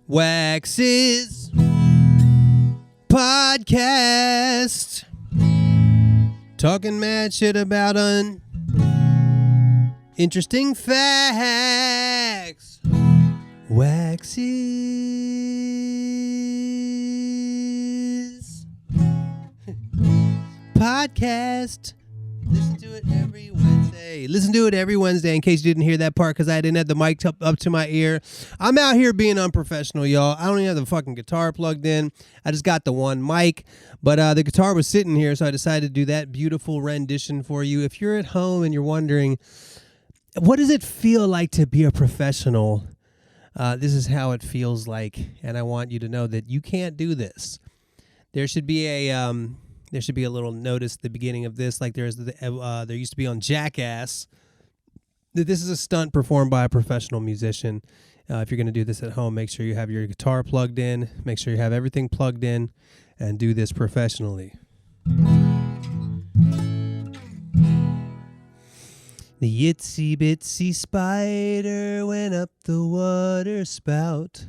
Wax's podcast. Talking mad shit about interesting facts. Wax's podcast. Listen to it every Wednesday. Listen to it every Wednesday in case you didn't hear that part because I didn't have the mic up to my ear. I'm out here being unprofessional, y'all. I don't even have the fucking guitar plugged in. I just got the one mic, but the guitar was sitting here, so I decided to do that beautiful rendition for you. If you're at home and you're wondering, what does it feel like to be a professional? This is how it feels like, and I want you to know that you can't do this. There should be a little notice at the beginning of this, like there used to be on Jackass, that this is a stunt performed by a professional musician. If you're going to do this at home, make sure you have your guitar plugged in, make sure you have everything plugged in, and do this professionally. The itsy bitsy spider went up the water spout.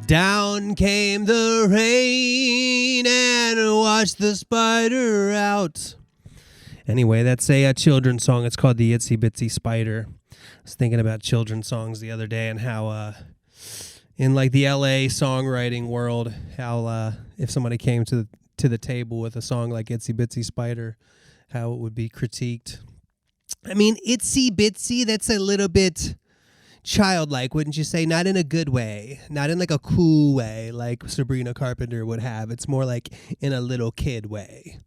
Down came the rain and washed the spider out. Anyway, that's a children's song. It's called The Itsy Bitsy Spider. I was thinking about children's songs the other day and how in like the LA songwriting world, how if somebody came to the table with a song like Itsy Bitsy Spider, how it would be critiqued. I mean, itsy bitsy, that's a little bit childlike, wouldn't you say? Not in a good way, not in like a cool way like Sabrina Carpenter would have. It's more like in a little kid way.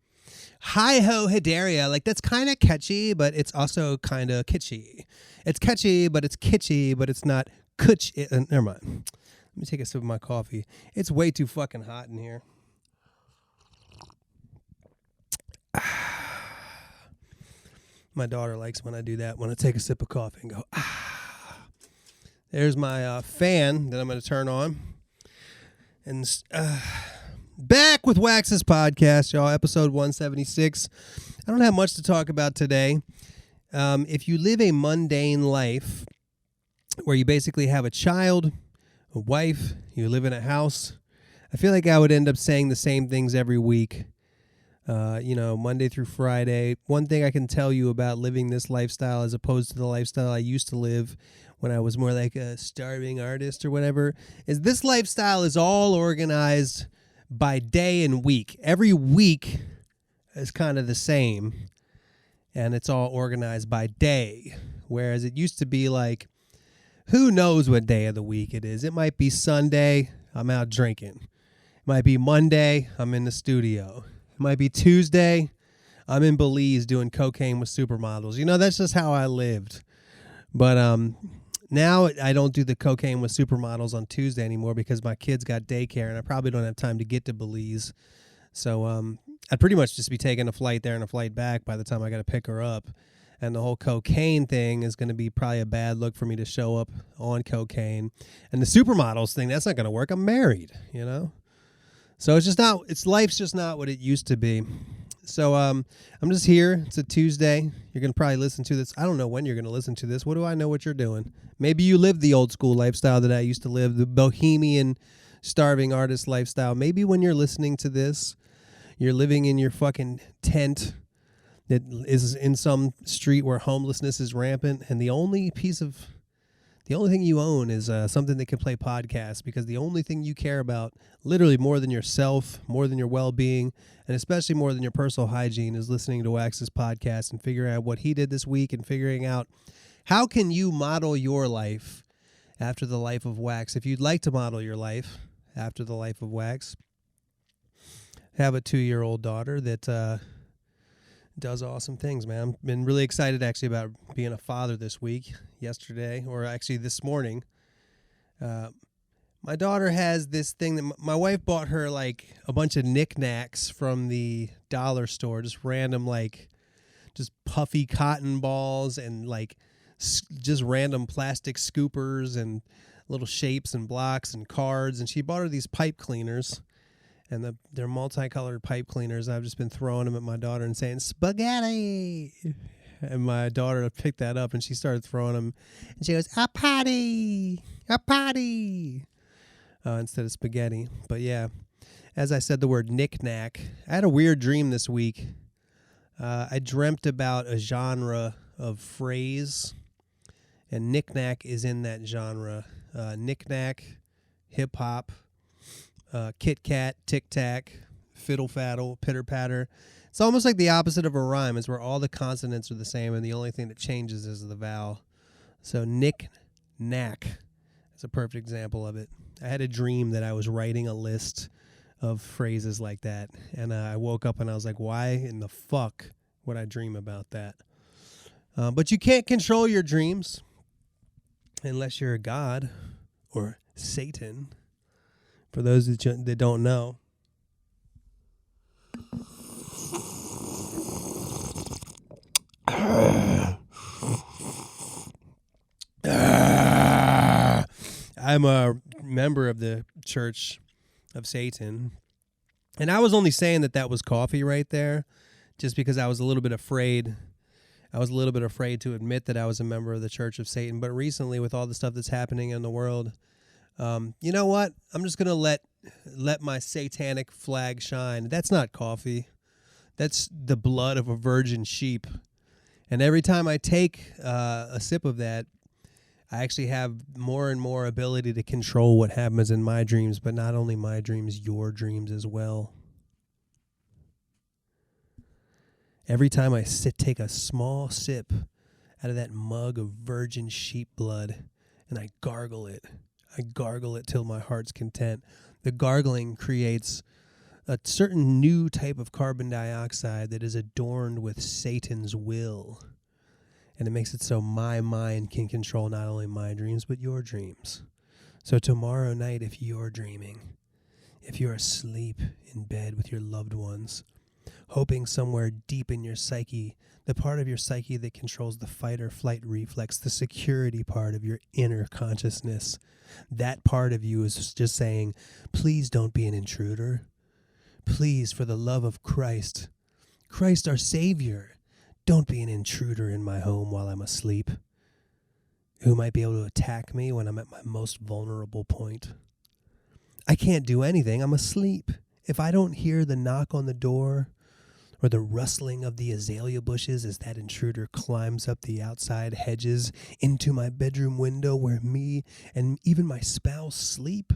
Hi-ho Hidaria, like that's kind of catchy, but it's also kind of kitschy. It's catchy, but it's kitschy, but it's not kutch. Never mind. Let me take a sip of my coffee. It's way too fucking hot in here. My daughter likes when I do that, when I take a sip of coffee and go, ah. There's my fan that I'm going to turn on. And back with Wax's podcast, y'all, episode 176. I don't have much to talk about today. If you live a mundane life where you basically have a child, a wife, you live in a house, I feel like I would end up saying the same things every week. Monday through Friday. One thing I can tell you about living this lifestyle as opposed to the lifestyle I used to live when I was more like a starving artist or whatever, is this lifestyle is all organized by day and week. Every week is kind of the same, and it's all organized by day, whereas it used to be like, who knows what day of the week it is? It might be Sunday, I'm out drinking. It might be Monday, I'm in the studio. It might be Tuesday, I'm in Belize doing cocaine with supermodels. You know, that's just how I lived. But now I don't do the cocaine with supermodels on Tuesday anymore because my kids got daycare and I probably don't have time to get to Belize. So I'd pretty much just be taking a flight there and a flight back by the time I got to pick her up. And the whole cocaine thing is going to be probably a bad look for me to show up on cocaine. And the supermodels thing, that's not going to work. I'm married, you know? So life's just not what it used to be. So I'm just here. It's a Tuesday. You're going to probably listen to this. I don't know when you're going to listen to this. What do I know what you're doing? Maybe you live the old school lifestyle that I used to live, the bohemian starving artist lifestyle. Maybe when you're listening to this, you're living in your fucking tent that is in some street where homelessness is rampant, and the only thing you own is something that can play podcasts, because the only thing you care about, literally more than yourself, more than your well-being, and especially more than your personal hygiene, is listening to Wax's podcast and figuring out what he did this week and figuring out how can you model your life after the life of Wax. If you'd like to model your life after the life of Wax, have a 2-year-old daughter that does awesome things, man. I've been really excited actually about being a father this week. Yesterday, or actually this morning, my daughter has this thing that my wife bought her, like a bunch of knickknacks from the dollar store, just random, like just puffy cotton balls and like just random plastic scoopers and little shapes and blocks and cards. And she bought her these pipe cleaners. And they're multicolored pipe cleaners. I've just been throwing them at my daughter and saying, spaghetti. And my daughter picked that up and she started throwing them. And she goes, a patty, a patty, instead of spaghetti. But yeah, as I said the word knick-knack, I had a weird dream this week. I dreamt about a genre of phrase, and knick-knack is in that genre. Knick-knack, hip-hop, kit-kat, tic-tac, fiddle-faddle, pitter-patter. It's almost like the opposite of a rhyme. It's where all the consonants are the same and the only thing that changes is the vowel. So knick-knack is a perfect example of it. I had a dream that I was writing a list of phrases like that, and I woke up and I was like, why in the fuck would I dream about that? But you can't control your dreams unless you're a god or Satan, for those that don't know. I'm a member of the Church of Satan, and I was only saying that was coffee right there just because I was a little bit afraid. I was a little bit afraid to admit that I was a member of the Church of Satan. But recently, with all the stuff that's happening in the world, you know what? I'm just going to let my satanic flag shine. That's not coffee. That's the blood of a virgin sheep. And every time I take a sip of that, I actually have more and more ability to control what happens in my dreams, but not only my dreams, your dreams as well. Every time I take a small sip out of that mug of virgin sheep blood and I gargle it till my heart's content. The gargling creates a certain new type of carbon dioxide that is adorned with Satan's will. And it makes it so my mind can control not only my dreams, but your dreams. So tomorrow night, if you're dreaming, if you're asleep in bed with your loved ones, hoping somewhere deep in your psyche, the part of your psyche that controls the fight or flight reflex, the security part of your inner consciousness, that part of you is just saying, please don't be an intruder. Please, for the love of Christ, Christ our Savior, don't be an intruder in my home while I'm asleep, who might be able to attack me when I'm at my most vulnerable point. I can't do anything. I'm asleep. If I don't hear the knock on the door or the rustling of the azalea bushes as that intruder climbs up the outside hedges into my bedroom window where me and even my spouse sleep,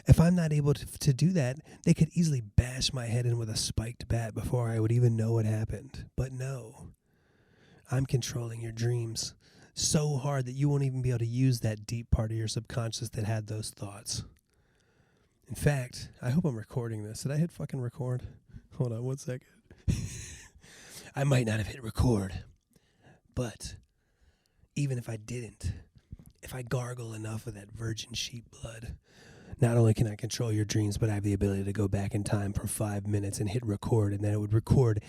if I'm not able to do that, they could easily bash my head in with a spiked bat before I would even know what happened. But no, I'm controlling your dreams so hard that you won't even be able to use that deep part of your subconscious that had those thoughts. In fact, I hope I'm recording this. Did I hit fucking record? Hold on 1 second. I might not have hit record, but even if I didn't, if I gargle enough of that virgin sheep blood, not only can I control your dreams, but I have the ability to go back in time for 5 minutes and hit record, and then it would record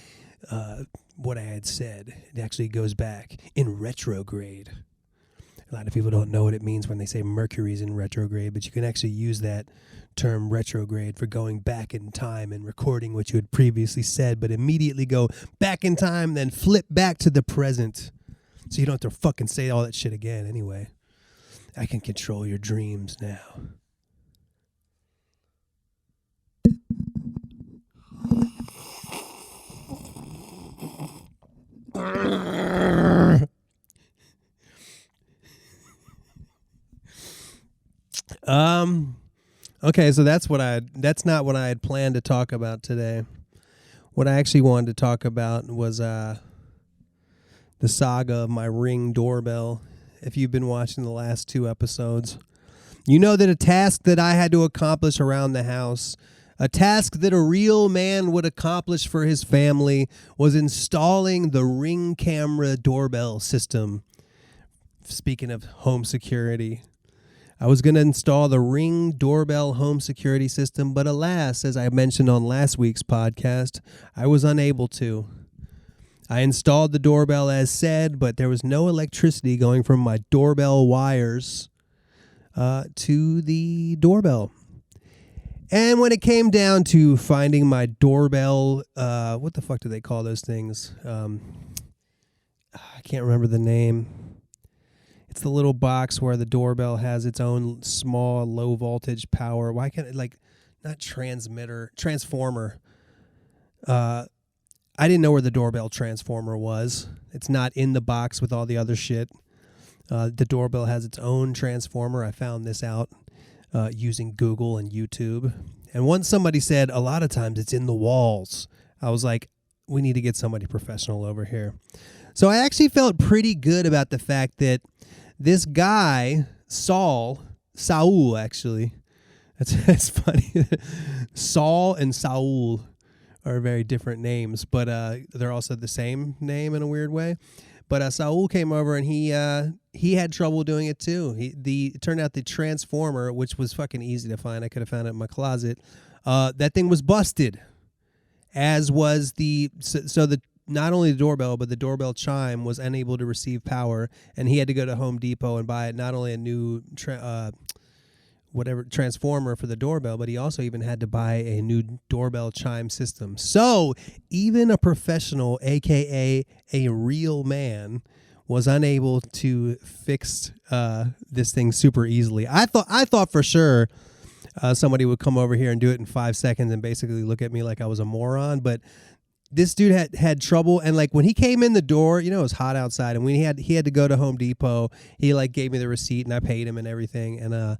what I had said. It actually goes back in retrograde. A lot of people don't know what it means when they say Mercury's in retrograde, but you can actually use that term retrograde for going back in time and recording what you had previously said, but immediately go back in time, then flip back to the present. So you don't have to fucking say all that shit again anyway. I can control your dreams now. Okay, so that's not what I had planned to talk about today. What I actually wanted to talk about was the saga of my Ring doorbell. If you've been watching the last 2 episodes, you know that a task that I had to accomplish around the house, a task that a real man would accomplish for his family, was installing the Ring camera doorbell system. Speaking of home security, I was going to install the Ring doorbell home security system, but alas, as I mentioned on last week's podcast, I was unable to. I installed the doorbell as said, but there was no electricity going from my doorbell wires to the doorbell. And when it came down to finding my doorbell, what the fuck do they call those things? I can't remember the name. It's the little box where the doorbell has its own small low voltage power. Why can't it, like, not transformer. I didn't know where the doorbell transformer was. It's not in the box with all the other shit. The doorbell has its own transformer. I found this out using Google and YouTube. And once somebody said, a lot of times it's in the walls. I was like, we need to get somebody professional over here. So I actually felt pretty good about the fact that this guy, Saul actually, that's funny. Saul and Saul are very different names, but they're also the same name in a weird way. But Saul came over and he had trouble doing it too. It turned out the transformer, which was fucking easy to find, I could have found it in my closet. That thing was busted, as was not only the doorbell, but the doorbell chime was unable to receive power, and he had to go to Home Depot and buy not only a new transformer for the doorbell, but he also even had to buy a new doorbell chime system. So even a professional, aka a real man, was unable to fix this thing super easily. I thought for sure somebody would come over here and do it in 5 seconds and basically look at me like I was a moron, but this dude had trouble, and like when he came in the door, it was hot outside, and when he had to go to Home Depot, he like gave me the receipt and I paid him and everything. And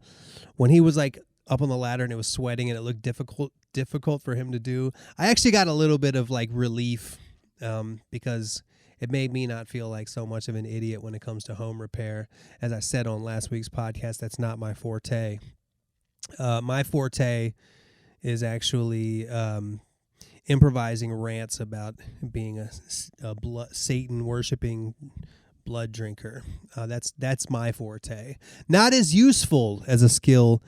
when he was like up on the ladder and it was sweating and it looked difficult for him to do, I actually got a little bit of like relief because it made me not feel like so much of an idiot when it comes to home repair. As I said on last week's podcast, that's not my forte. My forte is actually improvising rants about being a Satan worshiping blood drinker. That's my forte. Not as useful as a skill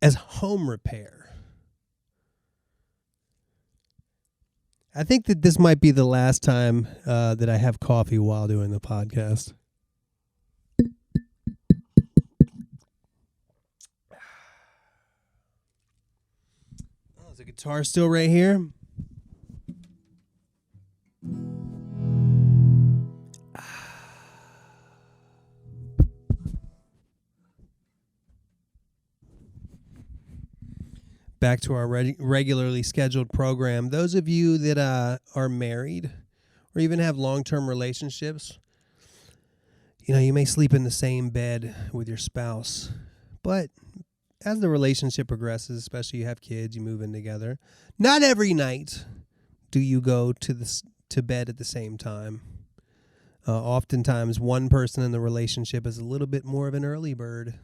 as home repair. I think that this might be the last time that I have coffee while doing the podcast. Is the guitar still right here? Back to our regularly scheduled program. Those of you that are married or even have long-term relationships, you may sleep in the same bed with your spouse, but as the relationship progresses, especially you have kids, you move in together, not every night do you go to bed at the same time. Oftentimes, one person in the relationship is a little bit more of an early bird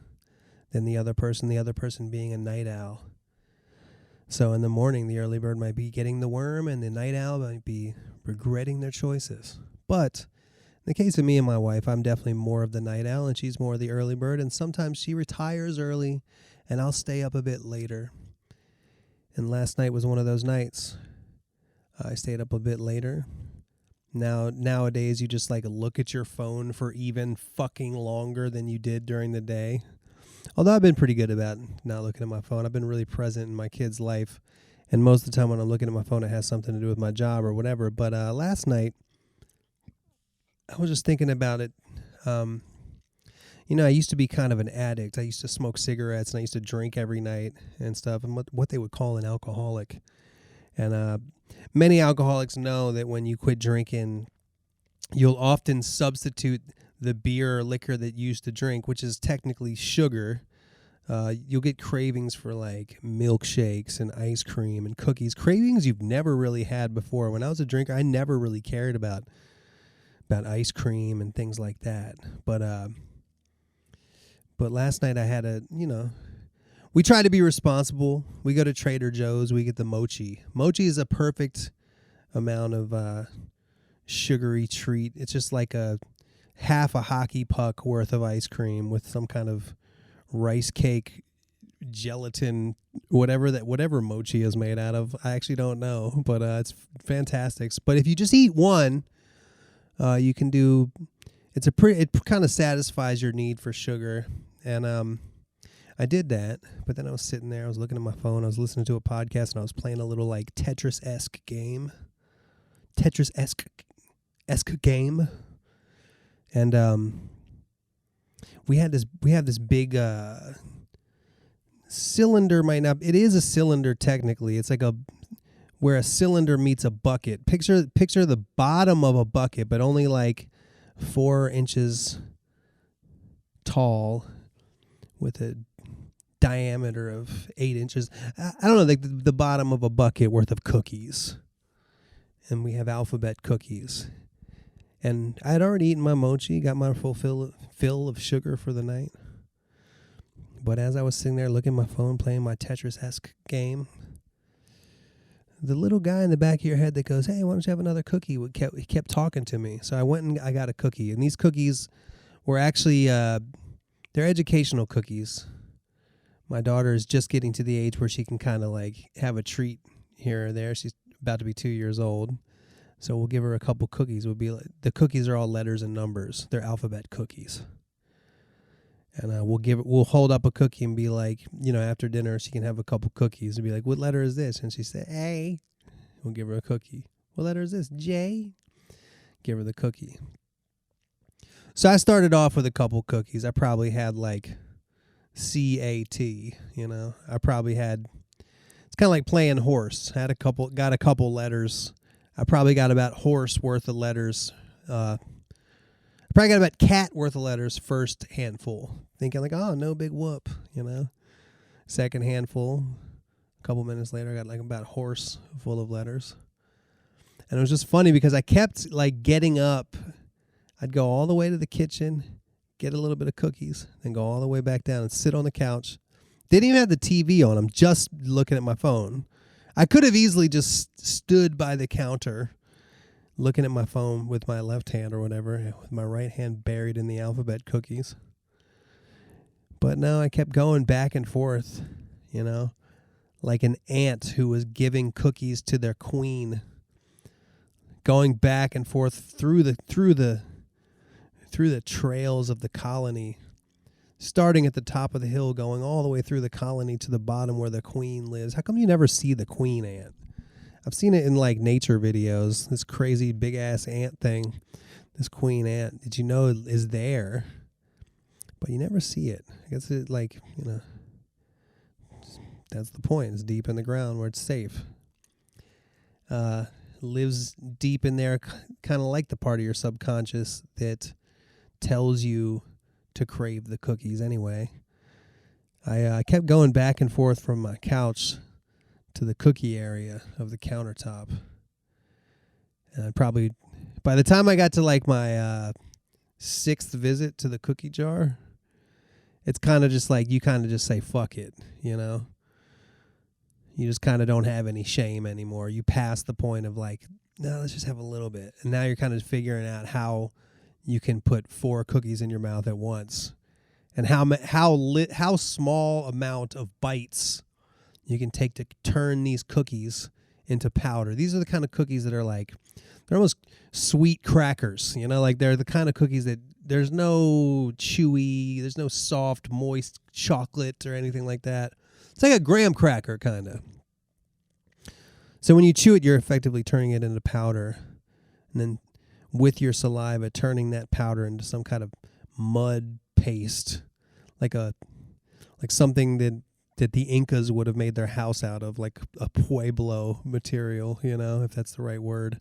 than the other person being a night owl. So in the morning, the early bird might be getting the worm, and the night owl might be regretting their choices. But in the case of me and my wife, I'm definitely more of the night owl, and she's more of the early bird, and sometimes she retires early, and I'll stay up a bit later. And last night was one of those nights. I stayed up a bit later. Nowadays, you just like look at your phone for even fucking longer than you did during the day. Although I've been pretty good about not looking at my phone. I've been really present in my kid's life. And most of the time when I'm looking at my phone, it has something to do with my job or whatever. But last night, I was just thinking about it. I used to be kind of an addict. I used to smoke cigarettes and I used to drink every night and stuff. And what they would call an alcoholic. And many alcoholics know that when you quit drinking, you'll often substitute the beer or liquor that you used to drink, which is technically sugar. You'll get cravings for like milkshakes and ice cream and cookies, cravings you've never really had before. When I was a drinker, I never really cared about ice cream and things like that. But last night I had we try to be responsible. We go to Trader Joe's, we get the mochi. Mochi is a perfect amount of sugary treat. It's just like half a hockey puck worth of ice cream with some kind of rice cake, gelatin, whatever mochi is made out of. I actually don't know, but it's fantastic. But if you just eat one, you can do. It kind of satisfies your need for sugar, and I did that. But then I was sitting there, I was looking at my phone, I was listening to a podcast, and I was playing a little like Tetris-esque game. And we have this big cylinder. Might not, it is a cylinder technically. It's like where a cylinder meets a bucket. Picture the bottom of a bucket, but only like 4 inches tall, with a diameter of 8 inches. I don't know, like the bottom of a bucket worth of cookies. And we have alphabet cookies. And I had already eaten my mochi, got my full fill of sugar for the night. But as I was sitting there looking at my phone, playing my Tetris-esque game, the little guy in the back of your head that goes, "Hey, why don't you have another cookie?" He kept talking to me. So I went and I got a cookie. And these cookies were actually, they're educational cookies. My daughter is just getting to the age where she can kind of like have a treat here or there. She's about to be 2 years old. So we'll give her a couple cookies. The cookies are all letters and numbers. They're alphabet cookies. And we'll hold up a cookie and be like, after dinner, she can have a couple cookies and be like, "What letter is this?" And she said, "A." We'll give her a cookie. "What letter is this?" "J." Give her the cookie. So I started off with a couple cookies. I probably had like CAT, I probably had, it's kind of like playing horse. Got a couple letters. I probably got about horse worth of letters. I probably got about cat worth of letters first handful. Thinking like, oh, no big whoop, Second handful. A couple minutes later, I got like about horse full of letters. And it was just funny because I kept like getting up. I'd go all the way to the kitchen, get a little bit of cookies, then go all the way back down and sit on the couch. Didn't even have the TV on. I'm just looking at my phone. I could have easily just stood by the counter looking at my phone with my left hand or whatever, with my right hand buried in the alphabet cookies. But no, I kept going back and forth, like an ant who was giving cookies to their queen, going back and forth through the trails of the colony, starting at the top of the hill, going all the way through the colony to the bottom where the queen lives. How come you never see the queen ant? I've seen it in like nature videos, this crazy big ass ant thing, this queen ant that is there, but you never see it. I guess it that's the point. It's deep in the ground where it's safe. Lives deep in there, kind of like the part of your subconscious that tells you to crave the cookies anyway. I kept going back and forth from my couch to the cookie area of the countertop. And probably, by the time I got to like my 6th visit to the cookie jar, it's kind of just like, you kind of just say, fuck it, You just kind of don't have any shame anymore. You pass the point of like, no, let's just have a little bit. And now you're kind of figuring out how you can put 4 cookies in your mouth at once, and how small amount of bites you can take to turn these cookies into powder. These are the kind of cookies that are like, they're almost sweet crackers, like they're the kind of cookies that there's no chewy, there's no soft, moist chocolate or anything like that. It's like a graham cracker kind of. So when you chew it, you're effectively turning it into powder, and then with your saliva, turning that powder into some kind of mud paste, like something that the Incas would have made their house out of, like a Pueblo material, if that's the right word.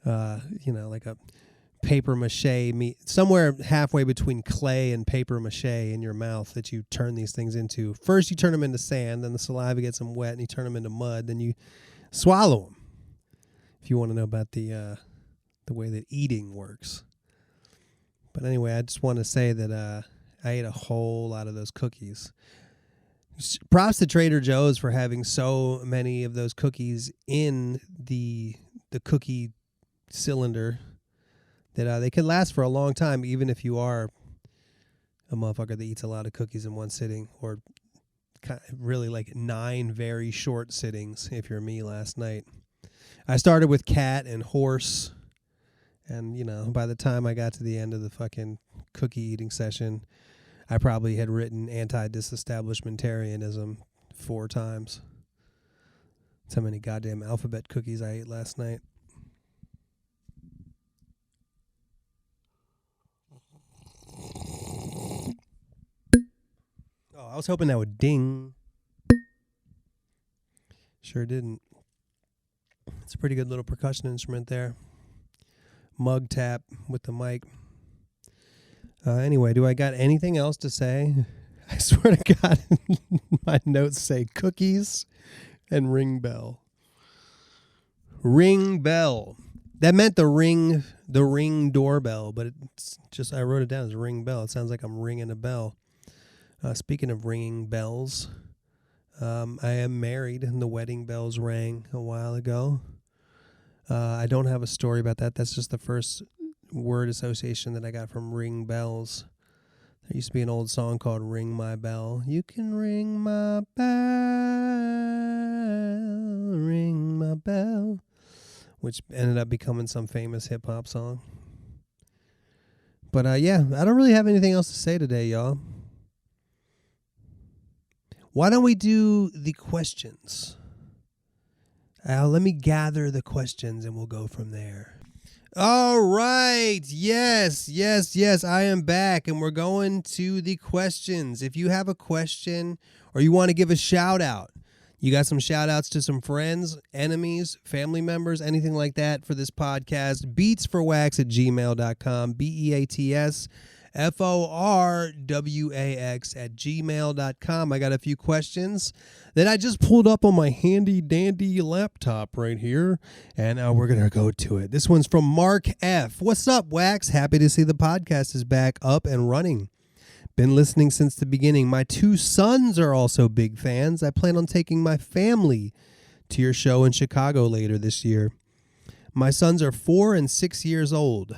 Like a paper mache, somewhere halfway between clay and paper mache in your mouth that you turn these things into. First you turn them into sand, then the saliva gets them wet, and you turn them into mud, then you swallow them. If you want to know about the way that eating works. But anyway, I just want to say that I ate a whole lot of those cookies. Props to Trader Joe's for having so many of those cookies in the cookie cylinder that they can last for a long time, even if you are a motherfucker that eats a lot of cookies in one sitting, or really like 9 very short sittings if you're me last night. I started with cat and horse, and by the time I got to the end of the fucking cookie eating session, I probably had written anti-disestablishmentarianism 4 times. That's how many goddamn alphabet cookies I ate last night. I was hoping that would ding. Sure didn't. It's a pretty good little percussion instrument there. Mug tap with the mic. Anyway, do I got anything else to say? I swear to God, my notes say cookies and ring bell. Ring bell. That meant the ring doorbell, but it's just, I wrote it down as ring bell. It sounds like I'm ringing a bell. Speaking of ringing bells, I am married and the wedding bells rang a while ago. I don't have a story about that. That's just the first word association that I got from ring bells. There used to be an old song called Ring My Bell. You can ring my bell, ring my bell, which ended up becoming some famous hip-hop song. But yeah, I don't really have anything else to say today, y'all. Why don't we do the questions? Let me gather the questions and we'll go from there. All right. Yes. I am back and we're going to the questions. If you have a question or you want to give a shout out, you got some shout outs to some friends, enemies, family members, anything like that for this podcast, beatsforwax@gmail.com, beatsforwax@gmail.com. I got a few questions that I just pulled up on my handy dandy laptop right here, and we're going to go to it. This one's from Mark F. What's up, Wax? Happy to see the podcast is back up and running. Been listening since the beginning. My 2 sons are also big fans. I plan on taking my family to your show in Chicago later this year. My sons are 4 and 6 years old.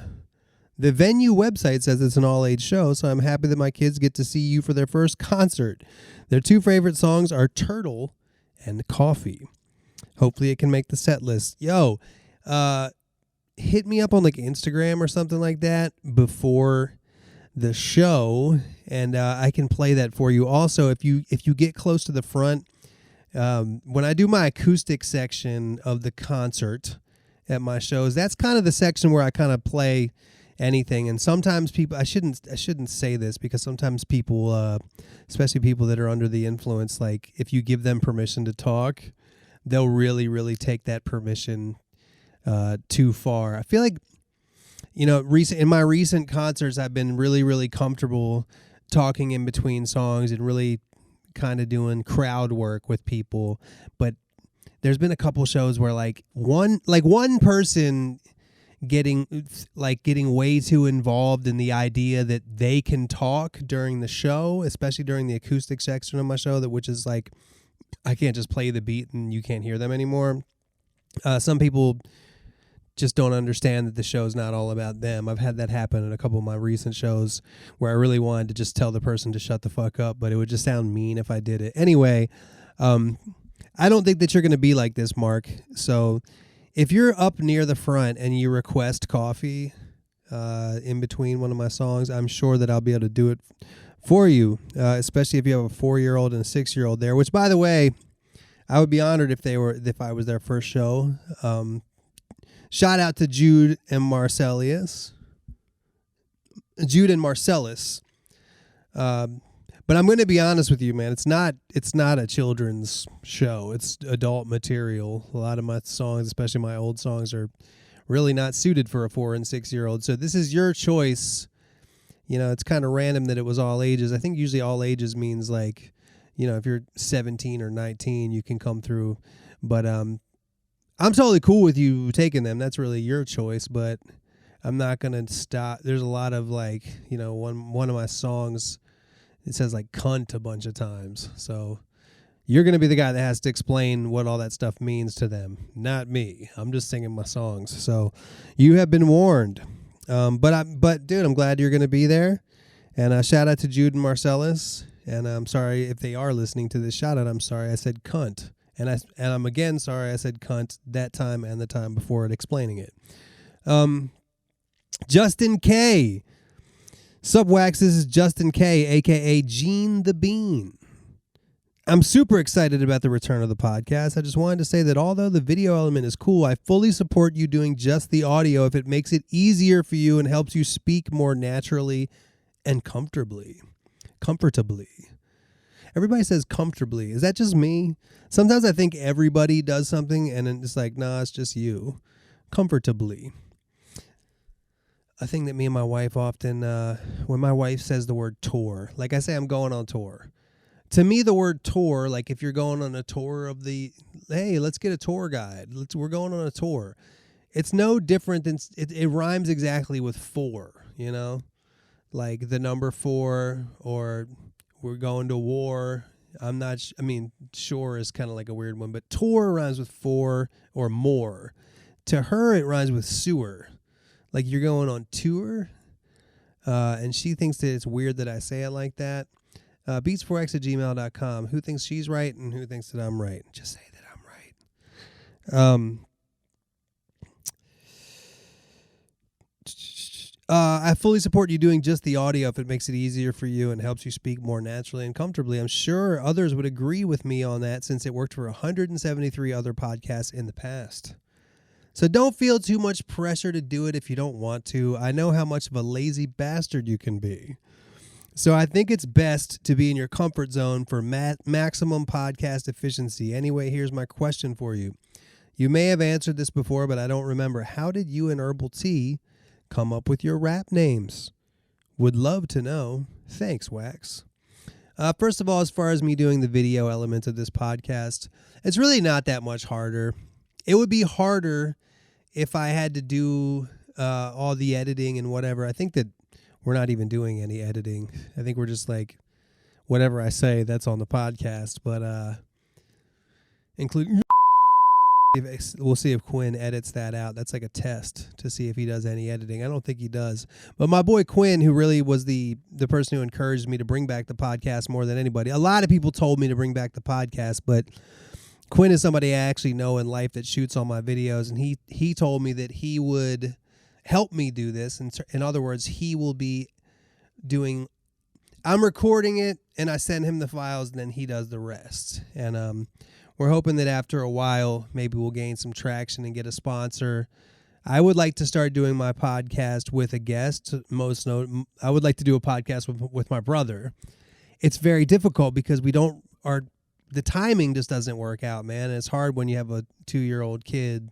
The venue website says it's an all-age show, so I'm happy that my kids get to see you for their first concert. Their 2 favorite songs are Turtle and Coffee. Hopefully it can make the set list. Yo, hit me up on like Instagram or something like that before the show, and I can play that for you. Also, if you get close to the front, when I do my acoustic section of the concert at my shows, that's kind of the section where I kind of play anything. And sometimes people, I shouldn't say this because sometimes people, especially people that are under the influence, like if you give them permission to talk, they'll really, really take that permission too far. I feel like, you know, in my recent concerts, I've been really, really comfortable talking in between songs and really kind of doing crowd work with people. But there's been a couple shows where one person getting way too involved in the idea that they can talk during the show, especially during the acoustic section of my show, which is like I can't just play the beat and you can't hear them anymore. Some people just don't understand that the show's not all about them. I've had that happen in a couple of my recent shows where I really wanted to just tell the person to shut the fuck up, but it would just sound mean if I did it. Anyway, I don't think that you're going to be like this, Mark. So if you're up near the front and you request coffee in between one of my songs, I'm sure that I'll be able to do it for you, especially if you have a 4-year-old and a 6-year-old there, which, by the way, I would be honored if I was their first show. Shout out to Jude and Marcellus. But I'm going to be honest with you, man. It's not a children's show. It's adult material. A lot of my songs, especially my old songs, are really not suited for a 4 and 6-year-old. So this is your choice. You know, it's kind of random that it was all ages. I think usually all ages means like, you know, if you're 17 or 19, you can come through. But I'm totally cool with you taking them. That's really your choice, but I'm not going to stop. There's a lot of like, you know, one of my songs, it says like cunt a bunch of times. So you're going to be the guy that has to explain what all that stuff means to them, not me. I'm just singing my songs. So you have been warned. But dude, I'm glad you're going to be there. And shout out to Jude and Marcellus. And I'm sorry if they are listening to this shout out. I'm sorry I said cunt. And I'm again sorry I said cunt that time and the time before it explaining it. Justin K. Subwax, this is Justin K, a.k.a. Gene the Bean. I'm super excited about the return of the podcast. I just wanted to say that although the video element is cool, I fully support you doing just the audio if it makes it easier for you and helps you speak more naturally and comfortably. Everybody says comfortably. Is that just me? Sometimes I think everybody does something and then it's like, nah, it's just you. Comfortably. A thing that me and my wife often, when my wife says the word tour, like I say, I'm going on tour. To me, the word tour, like if you're going on a tour of hey, let's get a tour guide. We're going on a tour. It's no different than, it rhymes exactly with 4, you know? Like the number 4, or we're going to war. Sure is kind of like a weird one, but tour rhymes with 4 or more. To her, it rhymes with sewer. Like you're going on tour, and she thinks that it's weird that I say it like that. Beats4x@gmail.com. Who thinks she's right and who thinks that I'm right? Just say that I'm right. I fully support you doing just the audio if it makes it easier for you and helps you speak more naturally and comfortably. I'm sure others would agree with me on that since it worked for 173 other podcasts in the past. So don't feel too much pressure to do it if you don't want to. I know how much of a lazy bastard you can be. So I think it's best to be in your comfort zone for maximum podcast efficiency. Anyway, here's my question for you. You may have answered this before, but I don't remember. How did you and Herbal Tea come up with your rap names? Would love to know. Thanks, Wax. First of all, as far as me doing the video element of this podcast, it's really not that much harder. It would be harder if I had to do all the editing and whatever. I think that we're not even doing any editing. I think we're just like, whatever I say, that's on the podcast. But including, we'll see if Quinn edits that out. That's like a test to see if he does any editing. I don't think he does. But my boy Quinn, who really was the person who encouraged me to bring back the podcast more than anybody. A lot of people told me to bring back the podcast, but Quinn is somebody I actually know in life that shoots all my videos, and he told me that he would help me do this. In other words, he will be doing, I'm recording it, and I send him the files, and then he does the rest. And we're hoping that after a while, maybe we'll gain some traction and get a sponsor. I would like to start doing my podcast with a guest. I would like to do a podcast with my brother. It's very difficult because the timing just doesn't work out, man. And it's hard when you have a 2-year-old kid.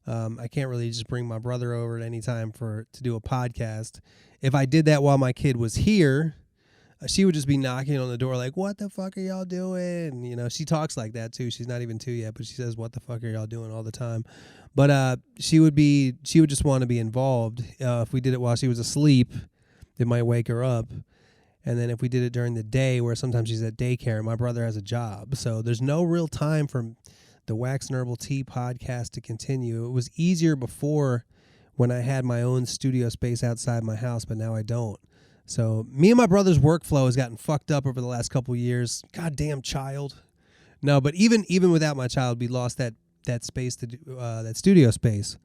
I can't really just bring my brother over at any time to do a podcast. If I did that while my kid was here, she would just be knocking on the door like, what the fuck are y'all doing? You know, she talks like that too. She's not even 2 yet, but she says, what the fuck are y'all doing all the time? But she would just want to be involved. If we did it while she was asleep, it might wake her up. And then if we did it during the day, where sometimes she's at daycare, my brother has a job. So there's no real time for the Wax and Herbal Tea podcast to continue. It was easier before when I had my own studio space outside my house, but now I don't. So me and my brother's workflow has gotten fucked up over the last couple of years. Goddamn child. No, but even without my child, we lost that space to do, that studio space.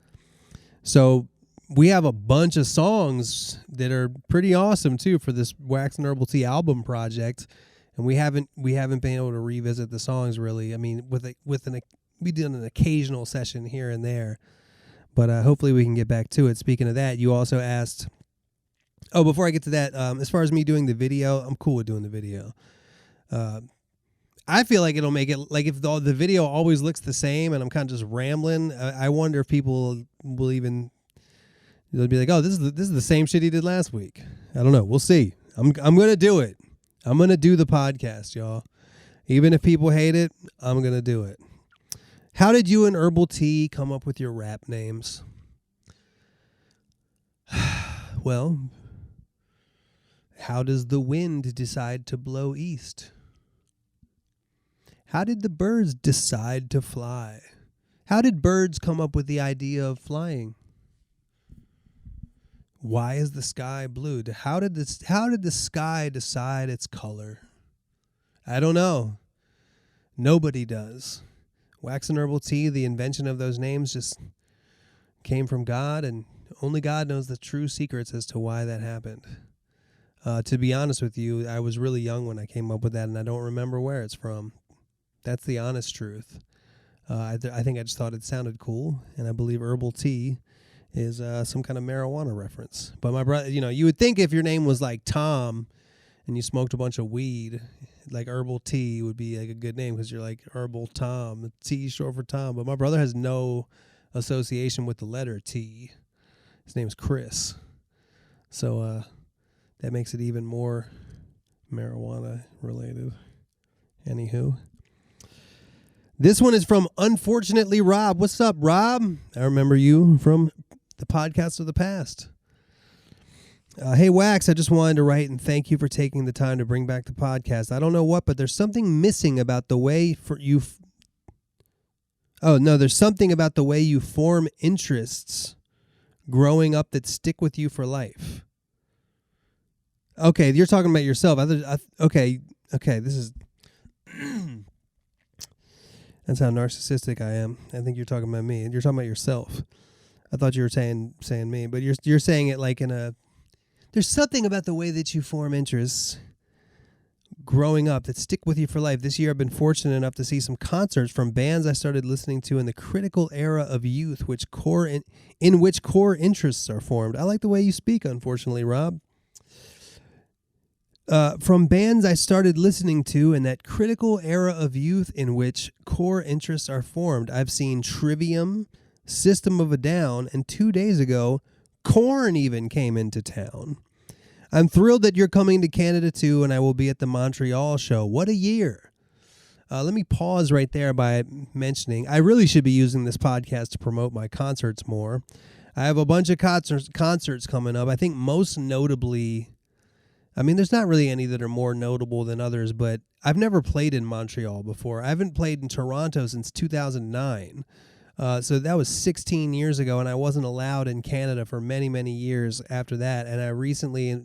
So we have a bunch of songs that are pretty awesome too for this Wax and Herbal Tea album project, and we haven't been able to revisit the songs really. I mean, we did an occasional session here and there, but hopefully we can get back to it. Speaking of that, you also asked. Oh, before I get to that, as far as me doing the video, I'm cool with doing the video. I feel like it'll make it, like if the video always looks the same and I'm kind of just rambling, I wonder if people will even. They'll be like, oh, this is the same shit he did last week. I don't know. We'll see. I'm going to do it. I'm going to do the podcast, y'all. Even if people hate it, I'm going to do it. How did you and Herbal Tea come up with your rap names? Well, how does the wind decide to blow east? How did the birds decide to fly? How did birds come up with the idea of flying? Why is the sky blue? How did the sky decide its color? I don't know. Nobody does. Wax and Herbal Tea, the invention of those names just came from God, and only God knows the true secrets as to why that happened. To be honest with you, I was really young when I came up with that, and I don't remember where it's from. That's the honest truth. I think I just thought it sounded cool, and I believe Herbal Tea is some kind of marijuana reference. But my brother, you would think if your name was like Tom and you smoked a bunch of weed, like herbal tea would be like a good name because you're like herbal Tom. T short for Tom. But my brother has no association with the letter T. His name's Chris. So that makes it even more marijuana related. Anywho. This one is from Unfortunately Rob. What's up, Rob? I remember you from the podcast of the past. Hey, Wax, I just wanted to write and thank you for taking the time to bring back the podcast. I don't know what, but there's something missing about the way there's something about the way you form interests growing up that stick with you for life. Okay, you're talking about yourself. Okay, this is... That's how narcissistic I am. I think you're talking about me. You're talking about yourself. I thought you were saying me, but you're saying it like in a... There's something about the way that you form interests growing up that stick with you for life. This year I've been fortunate enough to see some concerts from bands I started listening to in the critical era of youth, in which core interests are formed. I like the way you speak, unfortunately, Rob. From bands I started listening to in that critical era of youth in which core interests are formed. I've seen Trivium, System of a Down, and 2 days ago, Korn even came into town. I'm thrilled that you're coming to Canada too, and I will be at the Montreal show. What a year. Let me pause right there by mentioning, I really should be using this podcast to promote my concerts more. I have a bunch of concerts coming up. I think most notably... there's not really any that are more notable than others, but I've never played in Montreal before. I haven't played in Toronto since 2009. So that was 16 years ago, and I wasn't allowed in Canada for many, many years after that. And I recently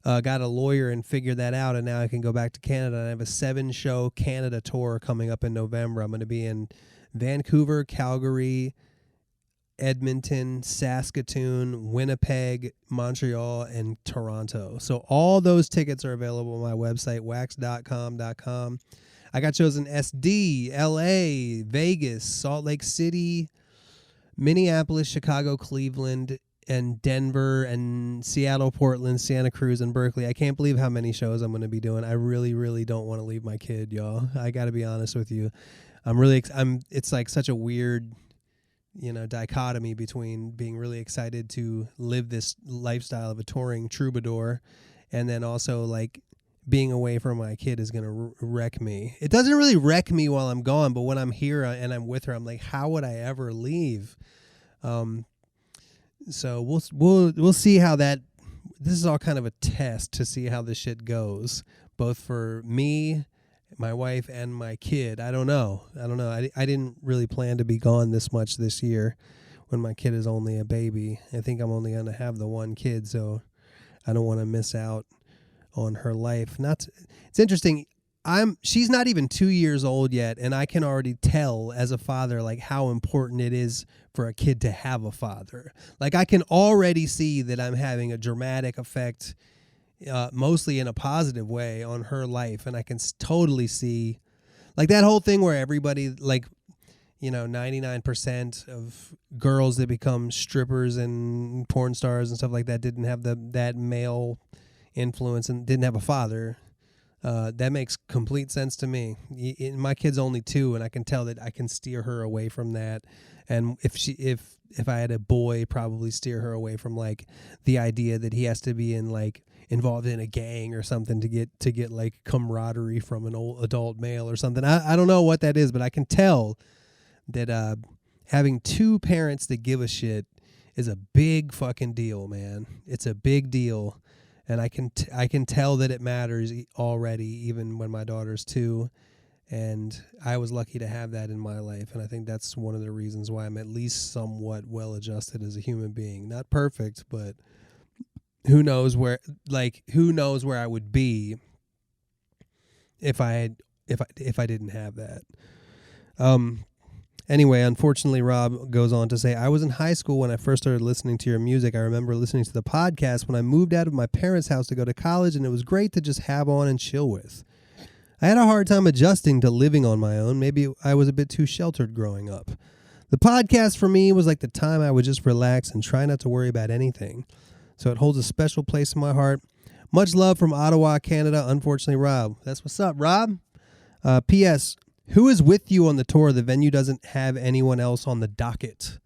got a lawyer and figured that out, and now I can go back to Canada. And I have a 7-show Canada tour coming up in November. I'm going to be in Vancouver, Calgary, Edmonton, Saskatoon, Winnipeg, Montreal, and Toronto. So all those tickets are available on my website, wax.com.com. I got shows in SD, LA, Vegas, Salt Lake City, Minneapolis, Chicago, Cleveland, and Denver, and Seattle, Portland, Santa Cruz, and Berkeley. I can't believe how many shows I'm going to be doing. I really, really don't want to leave my kid, y'all. I got to be honest with you. It's like such a weird... dichotomy between being really excited to live this lifestyle of a touring troubadour and then also like being away from my kid is going to wreck me. It doesn't really wreck me while I'm gone, but when I'm here and I'm with her, I'm like, how would I ever leave? So we'll see how this is all kind of a test to see how this shit goes, both for me, my wife, and my kid. I don't know. I didn't really plan to be gone this much this year when my kid is only a baby. I think I'm only going to have the one kid, so I don't want to miss out on her life. It's interesting. She's not even 2 years old yet, and I can already tell as a father like how important it is for a kid to have a father. Like I can already see that I'm having a dramatic effect, mostly in a positive way, on her life, and I can totally see like that whole thing where everybody 99% of girls that become strippers and porn stars and stuff like that didn't have that male influence and didn't have a father. That makes complete sense to me. My kid's only 2, and I can tell that I can steer her away from that. And if I had a boy, probably steer her away from like the idea that he has to be involved in a gang or something to get like camaraderie from an old adult male or something. I don't know what that is, but I can tell that having 2 parents that give a shit is a big fucking deal, man. It's a big deal. And I can tell that it matters already, even when my daughter's 2. And I was lucky to have that in my life. And I think that's one of the reasons why I'm at least somewhat well-adjusted as a human being. Not perfect, but who knows where I would be if I didn't have that. Anyway, unfortunately, Rob goes on to say, I was in high school when I first started listening to your music. I remember listening to the podcast when I moved out of my parents' house to go to college, and it was great to just have on and chill with. I had a hard time adjusting to living on my own. Maybe I was a bit too sheltered growing up. The podcast for me was like the time I would just relax and try not to worry about anything. So it holds a special place in my heart. Much love from Ottawa, Canada. Unfortunately, Rob. That's what's up, Rob. P.S. Who is with you on the tour? The venue doesn't have anyone else on the docket.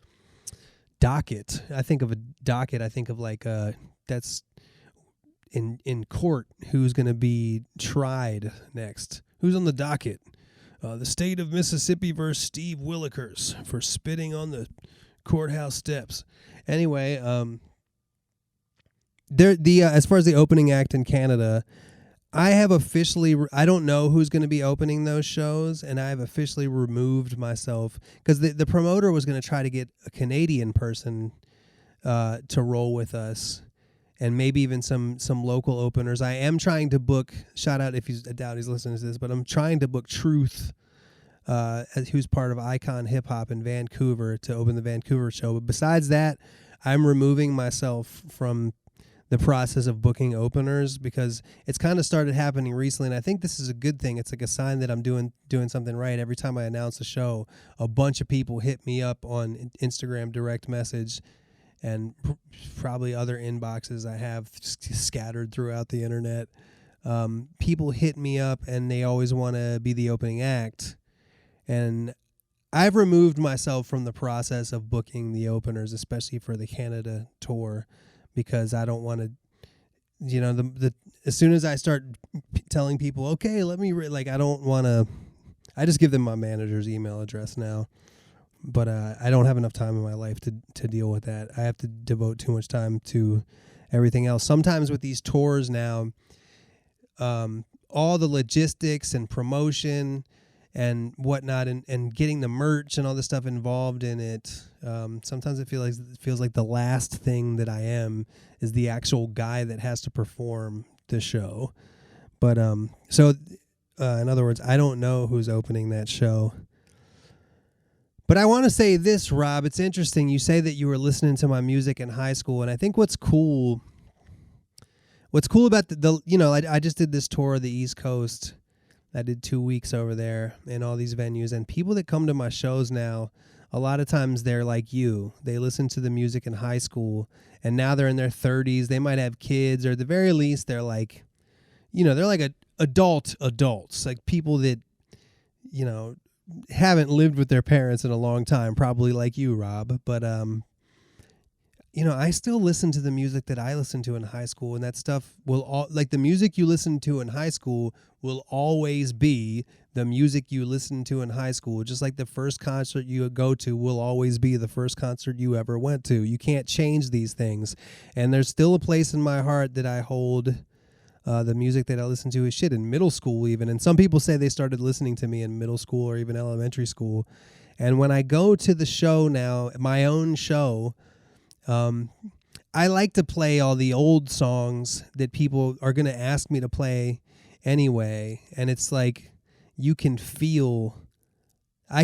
Docket. I think of a docket. I think of like that's in court. Who's going to be tried next? Who's on the docket? The state of Mississippi versus Steve Willikers for spitting on the courthouse steps. Anyway, as far as the opening act in Canada, I have officially, I don't know who's going to be opening those shows, and I have officially removed myself because the promoter was going to try to get a Canadian person to roll with us, and maybe even some local openers. I am trying to book, shout out if I doubt he's listening to this, but I'm trying to book Truth, who's part of Icon Hip Hop in Vancouver, to open the Vancouver show. But besides that, I'm removing myself from the process of booking openers because it's kind of started happening recently, and I think this is a good thing. It's like a sign that I'm doing something right. Every time I announce a show, a bunch of people hit me up on Instagram direct message and probably other inboxes I have scattered throughout the internet. People hit me up, and they always want to be the opening act. And I've removed myself from the process of booking the openers, especially for the Canada tour, because I don't want to, as soon as I start telling people, okay, let me, I don't want to, I just give them my manager's email address now. But I don't have enough time in my life to deal with that. I have to devote too much time to everything else. Sometimes with these tours now, all the logistics and promotion and whatnot, and getting the merch and all this stuff involved in it, sometimes it feels like the last thing that I am is the actual guy that has to perform the show. But so in other words, I don't know who's opening that show. But I want to say this, Rob. It's interesting. You say that you were listening to my music in high school, and I think what's cool about I just did this tour of the East Coast. I did 2 weeks over there in all these venues, and people that come to my shows now, a lot of times they're like you. They listen to the music in high school, and now they're in their 30s. They might have kids, or at the very least, they're like, they're like adults, like people that, haven't lived with their parents in a long time, probably like you, Rob. But I still listen to the music that I listened to in high school, and that stuff the music you listen to in high school will always be the music you listen to in high school. Just like the first concert you go to will always be the first concert you ever went to. You can't change these things, and there's still a place in my heart that I hold. The music that I listened to is shit in middle school even. And some people say they started listening to me in middle school or even elementary school. And when I go to the show now, my own show, I like to play all the old songs that people are going to ask me to play anyway. And it's like I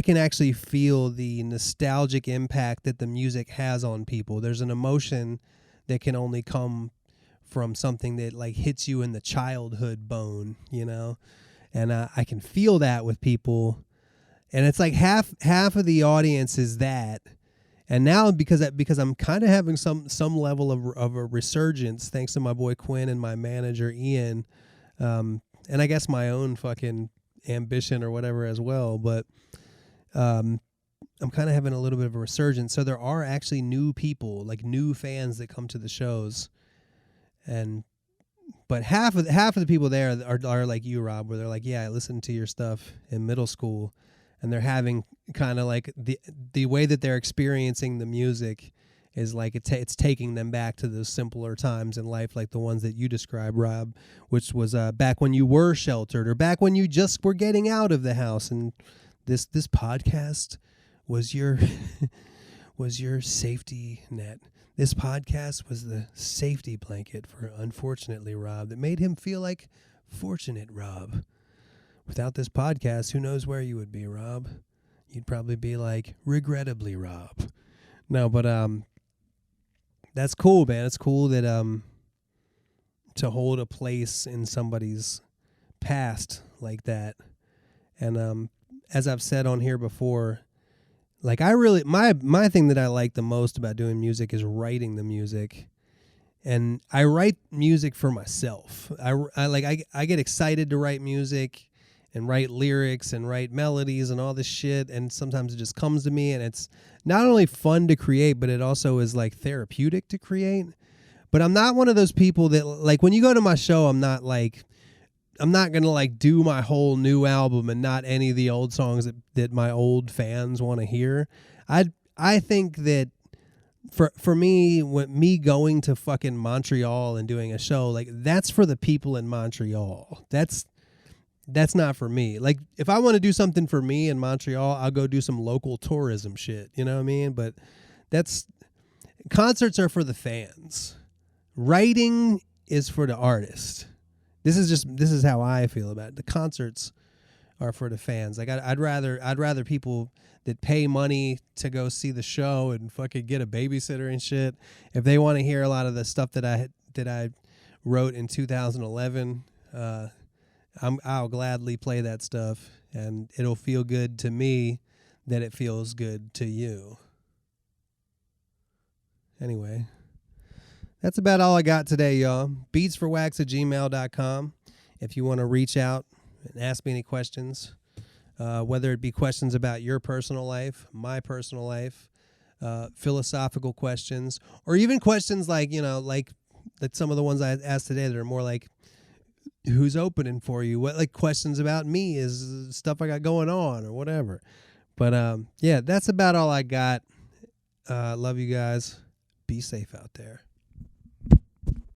can actually feel the nostalgic impact that the music has on people. There's an emotion that can only come from something that hits you in the childhood bone, and I can feel that with people, and it's like half of the audience is that, and now because I'm kind of having some level of a resurgence thanks to my boy Quinn and my manager Ian, and I guess my own fucking ambition or whatever as well, but I'm kind of having a little bit of a resurgence. So there are actually new people, new fans that come to the shows. But half of the people there are like you, Rob, where they're like, yeah, I listened to your stuff in middle school, and they're having kind of like the way that they're experiencing the music is like it's taking them back to those simpler times in life, like the ones that you described, Rob, which was back when you were sheltered or back when you just were getting out of the house, and this podcast was your was your safety net. This podcast was the safety blanket for, unfortunately, Rob, that made him feel like fortunate Rob. Without this podcast, who knows where you would be, Rob? You'd probably be like, regrettably, Rob. No, but that's cool, man. It's cool that to hold a place in somebody's past like that. And as I've said on here before, my thing that I like the most about doing music is writing the music. And I write music for myself. I get excited to write music and write lyrics and write melodies and all this shit, and sometimes it just comes to me, and it's not only fun to create, but it also is like therapeutic to create. But I'm not one of those people that, like, when you go to my show, I'm not gonna like do my whole new album and not any of the old songs that my old fans want to hear. I think that for me, when me going to fucking Montreal and doing a show, like, that's for the people in Montreal. That's not for me. Like, if I want to do something for me in Montreal, I'll go do some local tourism shit. You know what I mean? But concerts are for the fans. Writing is for the artist. This is how I feel about it. The concerts are for the fans. Like, I'd rather people that pay money to go see the show and fucking get a babysitter and shit, if they want to hear a lot of the stuff that I wrote in 2011, I'll gladly play that stuff, and it'll feel good to me that it feels good to you. Anyway, that's about all I got today, y'all. beatsforwax@gmail.com if you want to reach out and ask me any questions, whether it be questions about your personal life, my personal life, philosophical questions, or even questions like some of the ones I asked today that are more like, who's opening for you? What, like, questions about me is stuff I got going on or whatever. But yeah, that's about all I got. Love you guys. Be safe out there.